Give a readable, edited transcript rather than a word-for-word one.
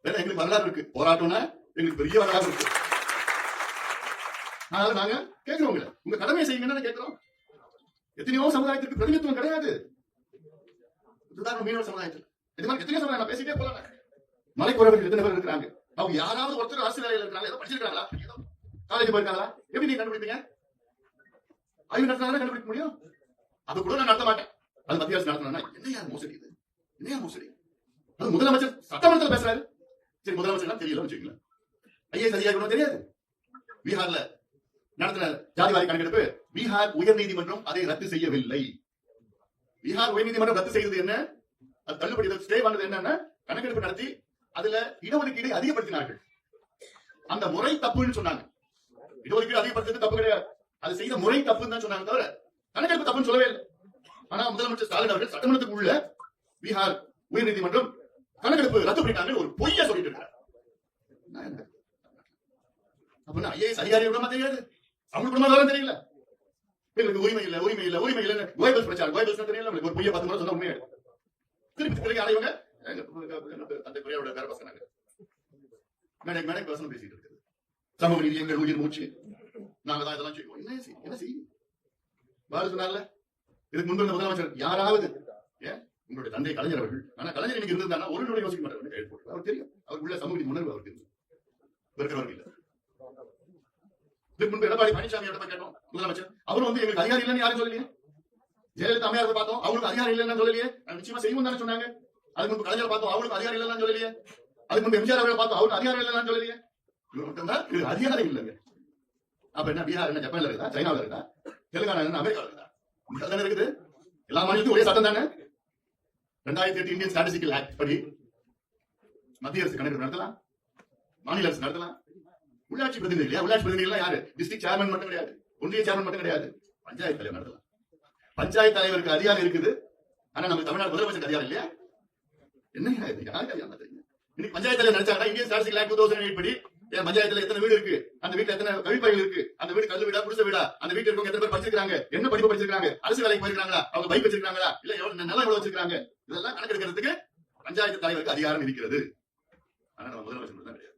ஏன்னா எங்களுக்கு வரலாறு இருக்கு, போராட்டம்னா எங்களுக்கு பெரிய வரலாறு இருக்கு. அதனால நாங்க கேட்கிறோம், உங்க கடமையை செய்யுங்கன்னு கேட்கிறோம். எத்தனையோ சமுதாயத்திற்கு பிரதிநிதித்துவம் கிடையாது. உதாரணம் மீனவ சமுதாயத்தில் இது மாதிரி எத்தனையோ சமுதாயம் பேசிட்டே போலாம். மலைக்குறவர்கள் எத்தனை பேர் இருக்கிறாங்க? அவங்க யாராவது ஒருத்தர் அரசு வேலையில் இருக்கிறாங்க, ஏதோ படிச்சிருக்காங்களா, ஏதோ காலேஜ் போயிருக்காங்களா? எப்படி நீங்க கண்டுபிடிப்பீங்க? ஆய்வு நடத்தினா கண்டுபிடிக்க முடியும். அது கூட நான் நடத்த மாட்டேன். அது மத்திய அரசு நடத்தினா என்னையா மோசடி, இது என்னையா மோசடி? அது முதலமைச்சர் சட்டமன்றத்தில் பேசுறாரு. சரி, முதலமைச்சர் தெரியல வச்சுக்கீங்களா? ஐஏஎஸ் அதிகாரி கூட தெரியாது. பீகார்ல நடத்தின ஜாதிவாரி கணக்கெடுப்பு பீகார் உயர் நீதிமன்றம் அதை ரத்து செய்யவில்லை. பீகார் உயர் நீதிமன்றம் ரத்து செய்தது என்ன? அது தள்ளுபடி ஸ்டே பண்ணது என்னன்னா, கணக்கெடுப்பு நடத்தி அதுல இடஒதுக்கீடு அதிகப்படுத்தினார்கள். அந்த முறை தப்புன்னு சொன்னாங்க. இடஒதுக்கீடு அதிகப்படுத்துறது தப்பு கிடையாது, அது செய்த முறை தப்புன்னு தான் சொன்னாங்க, தவிர கணக்கெடுப்பு தப்புன்னு சொல்லவே இல்லை. ஆனா முதலமைச்சர் ஸ்டாலின் அவர்கள் சட்டமன்றத்துக்கு உள்ள பீகார் உயர் நீதிமன்றம் கணக்கெடுப்பு ரத்து பண்ணிட்டாங்க ஒரு பொய்ய சொல்லிட்டு இருக்காரு. அப்படின்னா ஐஏஎஸ் அதிகாரியோட தெரியாது, அவங்களுக்கு குடும்பம் தெரியல, எங்களுக்கு உரிமை இல்ல உரிமை இல்ல உரிமை இல்ல கோயபல்ஸ் பிரச்சாரம், கோயபல்ஸ் தெரியல, ஒரு பொய்ய 10 முறை சொன்னா உண்மையா திருப்பி திருப்பி அடையவங்க அந்த குறையோட வேற பசங்க மேடைக்கு பேசணும் பேசிட்டு இருக்குது. சமூக நீதி எங்கள் உயிர் மூச்சு, நாங்க தான் இதெல்லாம் செய்வோம். என்ன செய்யும் பாரு சொன்னார்ல, இதுக்கு முன்பு இருந்த முதலமைச்சர் யாராவது ஏன் உங்களுடைய தந்தை கலைஞர் அவர்கள், ஆனா கலைஞர் இன்னைக்கு இருந்தா ஒரு நோய் யோசிக்க மாட்டார், கைது போட்டு அவர் தெரியும், அவருக்கு உள்ள சமூக நீதி உணர்வு அவருக்கு இருக்கு, இருக்கிறவர்கள் இல்ல. இதுக்கு முன்பு எடப்பாடி பழனிசாமி கேட்டோம் முதலமைச்சர், அவரும் எங்களுக்கு அதிகாரம் இல்லைன்னு யாரும் சொல்லலையே. ஜெயலலிதா அம்மையார் பார்த்தோம், அவங்களுக்கு அதிகாரம் இல்லைன்னு சொல்லலையே, நிச்சயமா செய்வோம் தானே சொன்னாங்க. அதுக்கு முன்பு கலைஞர் பார்த்தோம், அவங்களுக்கு அதிகாரம் இல்லைன்னு சொல்லலையே. அதுக்கு முன்பு எம்ஜிஆர் அவர்களை பார்த்தோம், அவருக்கு அதிகாரம் இல்லைன்னு சொல்லலையே. இவர் மட்டும்தான் இது அதிகாரம் இல்லைங்க. அப்ப என்ன பீகார் என்ன ஜப்பான்ல இருக்கா, சைனாவில் இருக்கா, தெலுங்கானா என்ன அமெரிக்காவில் இருக்கா? தானே இருக்குது. எல்லா மாநிலத்துக்கும் ஒரே சட்டம் தானே. 2008 இந்தியன் ஸ்டாட்டிஸ்டிக்கல் ஆக்ட் படி மத்திய அரசு கணக்கு நடத்தலாம், மாநில அரசு நடத்தலாம். உள்ளாட்சி பிரதிநிதிகள், உள்ளாட்சி பிரதிநிதிகள் யாரு? டிஸ்ட்ரிக்ட் சேர்மன் மட்டும் கிடையாது, ஒன்றிய சேர்மன் மட்டும் கிடையாது, பஞ்சாயத்து தலைவர் நடத்தலாம். பஞ்சாயத்து தலைவருக்கு அதிகாரம் இருக்குது, ஆனா நம்ம தமிழ்நாடு முதலமைச்சருக்கு அதிகாரம் இல்லையா? என்ன இன்னைக்கு பஞ்சாயத்து தலைவர் நினைச்சாங்கன்னா இந்தியன் ஸ்டாட்டிஸ்டிக்கல் ஆக்ட் 2008 படி பஞ்சாயத்துல எத்தனை வீடு இருக்கு, அந்த வீட்டுல எத்தனை கழிப்பறைகள் இருக்கு, அந்த வீடு கல்லு வீடா குடிசை வீடா, அந்த வீட்டுல இருக்கவங்க எத்தனை பேர் படிச்சிருக்காங்க, என்ன படிப்பு படிச்சிருக்காங்க, அரசு வேலைக்கு போயிருக்காங்களா, அவங்க பைக் வச்சிருக்காங்களா, இல்ல எவ்வளவு நிலம் எவ்வளவு வச்சிருக்காங்க, இதெல்லாம் கணக்கெடுக்கிறதுக்கு பஞ்சாயத்து தலைவருக்கு அதிகாரம் இருக்கிறது. ஆனா நம்ம முதலமைச்சர் தான் கிடையாது.